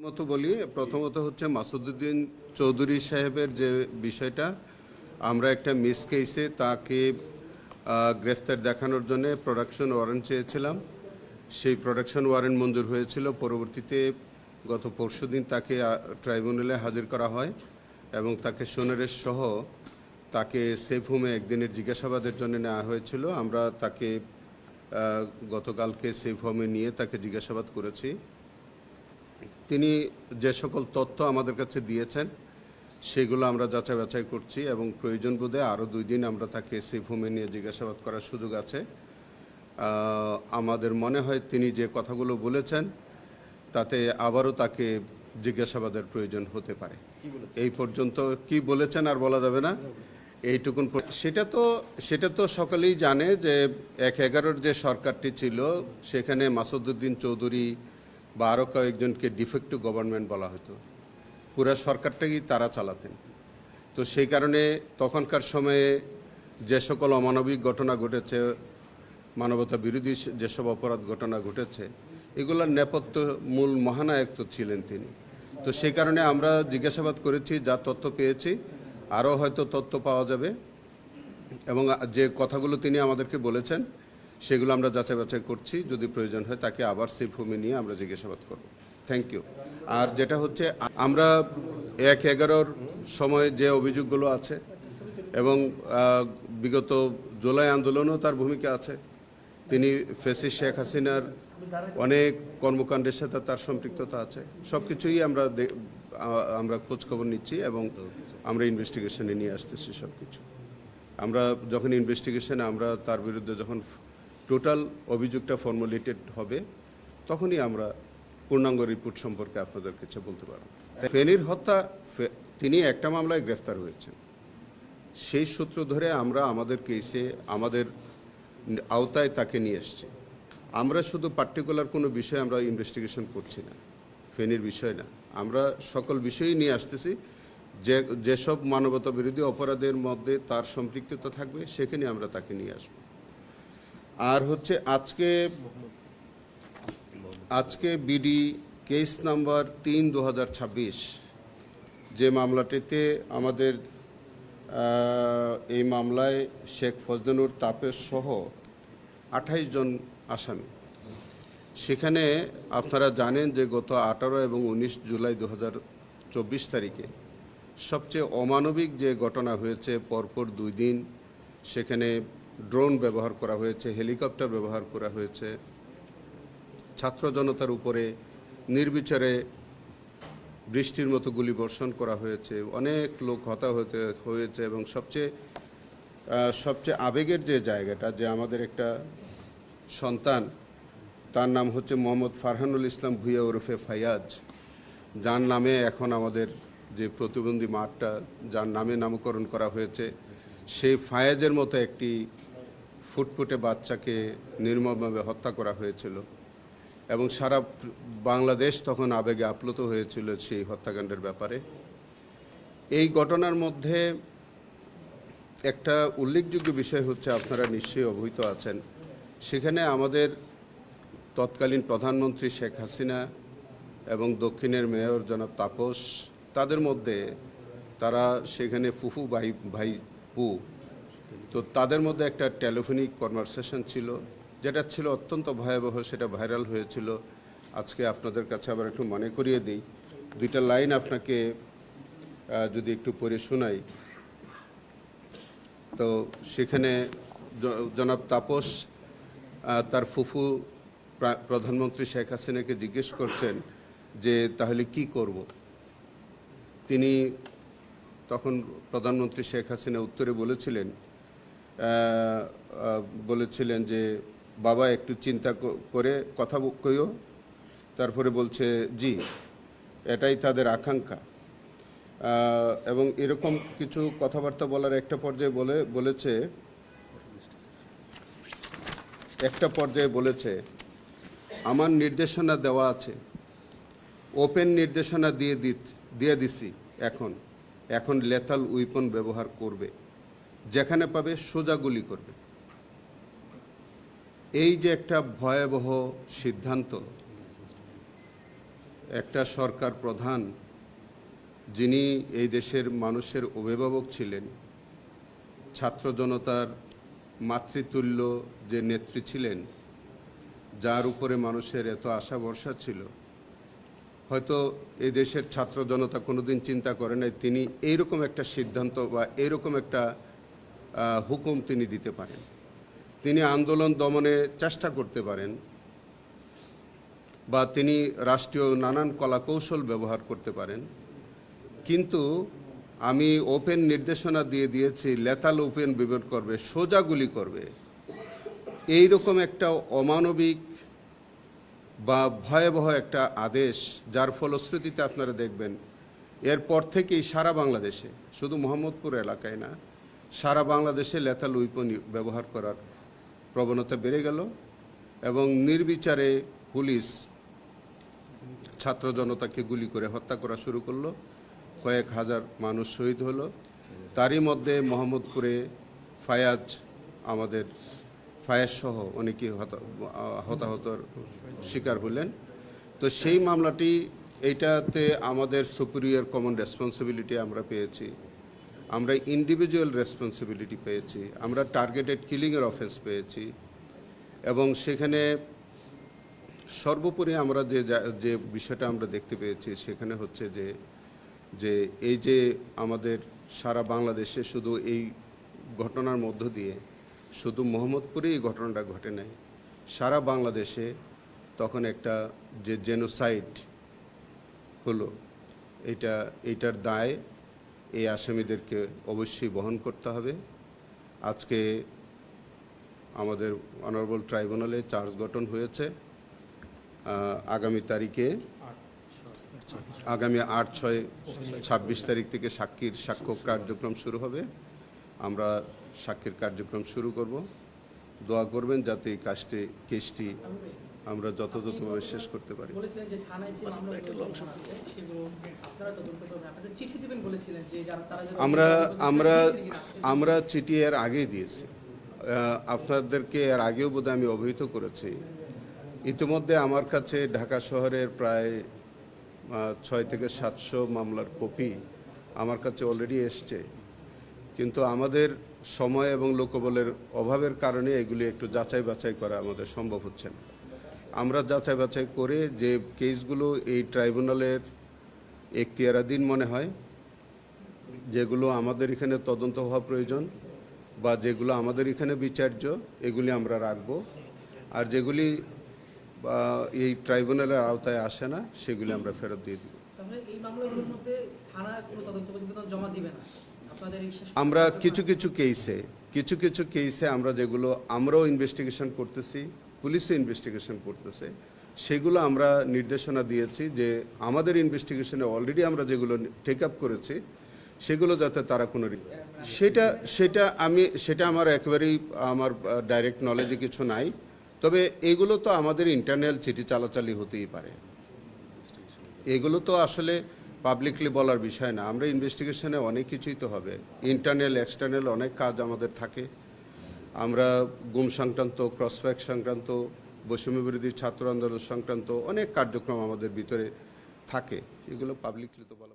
প্রথমত হচ্ছে মাসুদউদ্দিন চৌধুরী সাহেবের যে বিষয়টা, আমরা একটা মিস কেসে তাকে গ্রেফতার দেখানোর জন্য প্রোডাকশন ওয়ারেন্ট চেয়েছিলাম। সেই প্রোডাকশন ওয়ারেন্ট মঞ্জুর হয়েছিল। পরবর্তীতে গত পরশুদিন তাকে ট্রাইব্যুনালে হাজির করা হয় এবং তাকে সোনারের সহ তাকে সেফ হোমে একদিনের জিজ্ঞাসাবাদের জন্য নেওয়া হয়েছিল। আমরা তাকে গতকালকে সেফ হোমে নিয়ে তাকে জিজ্ঞাসাবাদ করেছি। তিনি যে সকল তথ্য আমাদের কাছে দিয়েছেন সেগুলো আমরা যাচাই বাছাই করছি এবং প্রয়োজন বোধে আরও 2 দিন আমরা তাকে সেফ হোমে নিয়ে জিজ্ঞাসাবাদ করার সুযোগ আছে। আমাদের মনে হয় তিনি যে কথাগুলো বলেছেন তাতে আবারও তাকে জিজ্ঞাসাবাদের প্রয়োজন হতে পারে। এই পর্যন্ত কি বলেছেন আর বলা যাবে না, এইটুকুন। সেটা তো সকলেই জানে যে 1/11 যে সরকারটি ছিল সেখানে মাসুদউদ্দিন চৌধুরী বা আরও কয়েকজনকে ডিফেক্টিভ গভর্নমেন্ট বলা হতো। পুরো সরকারটাই তারা চালাতেন। তো সেই কারণে তখনকার সময়ে যে সকল অমানবিক ঘটনা ঘটেছে, মানবতা বিরোধী যেসব অপরাধ ঘটনা ঘটেছে, এগুলোর নেপথ্য মূল মহানায়ক তো ছিলেন তিনি। তো সেই কারণে আমরা জিজ্ঞাসাবাদ করেছি, যা তথ্য পেয়েছি আরও হয়তো তথ্য পাওয়া যাবে এবং যে কথাগুলো তিনি আমাদেরকে বলেছেন সেগুলো আমরা যাচাই বাছাই করছি। যদি প্রয়োজন হয় তাকে আবার সেফ হোমে নিয়ে আমরা জিজ্ঞাসাবাদ করব। Thank you. আর যেটা হচ্ছে, আমরা 1/11 সময়ে যে অভিযোগগুলো আছে এবং বিগত জুলাই আন্দোলনেও তার ভূমিকা আছে। তিনি ফ্যাসিস্ট শেখ হাসিনার অনেক কর্মকাণ্ডের সাথে তার সম্পৃক্ততা আছে। সব কিছুই আমরা খোঁজখবর নিচ্ছি এবং আমরা ইনভেস্টিগেশনে নিয়ে আসতেছি সব কিছু। আমরা যখন ইনভেস্টিগেশনে আমরা তার বিরুদ্ধে যখন টোটাল অভিযোগটা ফর্মুলেটেড হবে তখনই আমরা পূর্ণাঙ্গ রিপোর্ট সম্পর্কে আপনাদের কাছে বলতে পারব। ফেনীর হত্যা, তিনি একটা মামলায় গ্রেফতার হয়েছেন। সেই সূত্র ধরে আমরা আমাদের কেসে আমাদের আওতায় তাকে নিয়ে এসেছি। আমরা শুধু পার্টিকুলার কোনো বিষয়ে আমরা ইনভেস্টিগেশন করছি না, ফেনীর বিষয় না। আমরা সকল বিষয়ই নিয়ে আসতেছি। যেসব মানবতা বিরোধী অপরাধের মধ্যে তার সম্পৃক্ততা থাকবে সেখানে আমরা তাকে নিয়ে আসব। আর হচ্ছে আজকে বিডি কেস নাম্বার 3/2026 যে মামলাটিতে আমাদের এই মামলায় শেখ ফজলুর তাপস সহ 28 জন আসামি। সেখানে আপনারা জানেন যে গত 18 এবং 19 জুলাই 2024 তারিখে সবচেয়ে অমানবিক যে ঘটনা হয়েছে, পরপর 2 দিন সেখানে ড্রোন ব্যবহার করা হয়েছে, হেলিকপ্টার ব্যবহার করা হয়েছে, ছাত্র জনতার উপরে নির্বিচারে বৃষ্টির মতো গুলি বর্ষণ করা হয়েছে, অনেক লোক হতাহত হয়েছে এবং সবচেয়ে আবেগের যে জায়গাটা, যে আমাদের একটা সন্তান, তার নাম হচ্ছে মোহাম্মদ ফারহানুল ইসলাম ভুঁইয়া ওরফে ফায়াজ, যার নামে এখন আমাদের যে প্রতিবন্ধী মাঠটা যার নামে নামকরণ করা হয়েছে, সেই ফায়াজের মতো একটি ফুটফুটে বাচ্চাকে নির্মমভাবে হত্যা করা হয়েছিল এবং সারা বাংলাদেশ তখন আবেগে আপ্লুত হয়েছিল সেই হত্যাকাণ্ডের ব্যাপারে। এই ঘটনার মধ্যে একটা উল্লেখযোগ্য বিষয় হচ্ছে, আপনারা নিশ্চয়ই অবহিত আছেন, সেখানে আমাদের তৎকালীন প্রধানমন্ত্রী শেখ হাসিনা এবং দক্ষিণের মেয়র জনাব তাপস, তাদের মধ্যে তারা সেখানে ফুফু ভাইপু, তো তাদের মধ্যে একটা টেলিফোনিক কনভারসেশন ছিল যেটা ছিল অত্যন্ত ভয়াবহ। সেটা ভাইরাল হয়েছিল। আজকে আপনাদের কাছে আবার একটু মনে করিয়ে দিই, 2টা লাইন আপনাকে যদি একটু পড়ে শোনাই। তো সেখানে জনাব তাপস তার ফুফু প্রধানমন্ত্রী শেখ হাসিনাকে জিজ্ঞেস করছেন যে তাহলে কি করব। তিনি তখন প্রধানমন্ত্রী শেখ হাসিনা উত্তরে বলেছিলেন যে বাবা একটু চিন্তা করে কথা কইও। তারপরে বলছে জি, এটাই তাদের আকাঙ্ক্ষা। এবং এরকম কিছু কথাবার্তা বলার একটা পর্যায়ে বলেছে আমার নির্দেশনা দেওয়া আছে, ওপেন নির্দেশনা দিয়ে দিছি, এখন লেথাল উইপন ব্যবহার করবে, যেখানে পাবে সোজা গুলি করবে। এই যে একটা ভয়াবহ সিদ্ধান্ত, একটা সরকার প্রধান যিনি এই দেশের মানুষের অভিভাবক ছিলেন, ছাত্র জনতার মাতৃতুল্য যে নেত্রী ছিলেন, যার উপরে মানুষের এত আশা ভরসা ছিল, হয়তো এই দেশের ছাত্র জনতা কোনোদিন চিন্তা করে নাই তিনি এইরকম একটা সিদ্ধান্ত বা এইরকম একটা হুকুম তিনি দিতে পারেন। তিনি আন্দোলন দমনে চেষ্টা করতে পারেন বা তিনি রাষ্ট্রীয় নানান কলাকৌশল ব্যবহার করতে পারেন, কিন্তু আমি ওপেন নির্দেশনা দিয়ে দিয়েছি লেতাল ওপেন বিভেদ করবে, সোজা গুলি করবে, এইরকম একটা অমানবিক বা ভয়াবহ একটা আদেশ, যার ফলশ্রুতিতে আপনারা দেখবেন এরপর থেকেই সারা বাংলাদেশে, শুধু মোহাম্মদপুর এলাকায় না, সারা বাংলাদেশে লেতাল ওয়েপন ব্যবহার করার প্রবণতা বেড়ে গেল এবং নির্বিচারে পুলিশ ছাত্র জনতাকে গুলি করে হত্যা করা শুরু করলো। কয়েক হাজার মানুষ শহীদ হলো। তারই মধ্যে মোহাম্মদপুরে আমাদের ফায়াজ সহ অনেকে হতাহতর শিকার হলেন। তো সেই মামলাটি, এইটাতে আমাদের সুপিরিয়র কমন রেসপন্সিবিলিটি আমরা পেয়েছি, আমরা ইন্ডিভিজুয়াল রেসপন্সিবিলিটি পেয়েছি, আমরা টার্গেটেড কিলিংয়ের অফেন্স পেয়েছি এবং সেখানে সর্বোপরি আমরা যে বিষয়টা আমরা দেখতে পেয়েছি সেখানে হচ্ছে যে এই যে আমাদের সারা বাংলাদেশে শুধু এই ঘটনার মধ্য দিয়ে শুধু মোহাম্মদপুরে এই ঘটনাটা ঘটে নাই, সারা বাংলাদেশে তখন একটা যে জেনোসাইড হলো, এইটার দায় এই আসামিদেরকে অবশ্যই বহন করতে হবে। আজকে আমাদের অনারেবল ট্রাইব্যুনালে চার্জ গঠন হয়েছে। আগামী 8-6-26 তারিখ থেকে সাক্ষ্য কার্যক্রম শুরু হবে। আমরা সাক্ষীর কার্যক্রম শুরু করব। দোয়া করবেন যাতে এই কেসটি আমরা যথাযথভাবে শেষ করতে পারি। আমরা চিঠি এর আগেই দিয়েছি, আপনাদেরকে এর আগেও বোধহয় আমি অবহিত করেছি। ইতিমধ্যে আমার কাছে ঢাকা শহরের প্রায় 600 থেকে 700 মামলার কপি আমার কাছে অলরেডি এসছে, কিন্তু আমাদের সময় এবং লোকবলের অভাবের কারণে এগুলি একটু যাচাই বাছাই করা আমাদের সম্ভব হচ্ছে না। আমরা যাচাই বাছাই করে যে কেসগুলো এই ট্রাইব্যুনালের এখতিয়ারাধীন মনে হয়, যেগুলো আমাদের এখানে তদন্ত হওয়া প্রয়োজন বা যেগুলো আমাদের এখানে বিচার্য, এগুলি আমরা রাখব। আর যেগুলি এই ট্রাইব্যুনালের আওতায় আসে না সেগুলি আমরা ফেরত দিয়ে দিব। আমরা কিছু কিছু কেসে আমরা যেগুলো আমরাও ইনভেস্টিগেশন করতেছি, পুলিশও ইনভেস্টিগেশন করতেছে, সেগুলো আমরা নির্দেশনা দিয়েছি যে আমাদের ইনভেস্টিগেশনে অলরেডি আমরা যেগুলো টেক আপ করেছি সেগুলো যাতে তারা কোনো সেটা আমার একেবারেই আমার ডাইরেক্ট নলেজে কিছু নাই। তবে এগুলো তো আমাদের ইন্টারনাল চিঠি চালাচালি হতেই পারে, এগুলো তো আসলে পাবলিকলি বলার বিষয় না। আমরা ইনভেস্টিগেশনে অনেক কিছুই তো হবে, ইন্টারনাল এক্সটার্নাল অনেক কাজ আমাদের থাকে। আমরা গুম সংক্রান্ত, ক্রসফ্যাক সংক্রান্ত, বৈষম্য বিরোধী ছাত্র আন্দোলন সংক্রান্ত অনেক কার্যক্রম আমাদের ভিতরে থাকে, এগুলো পাবলিকলি তো বলা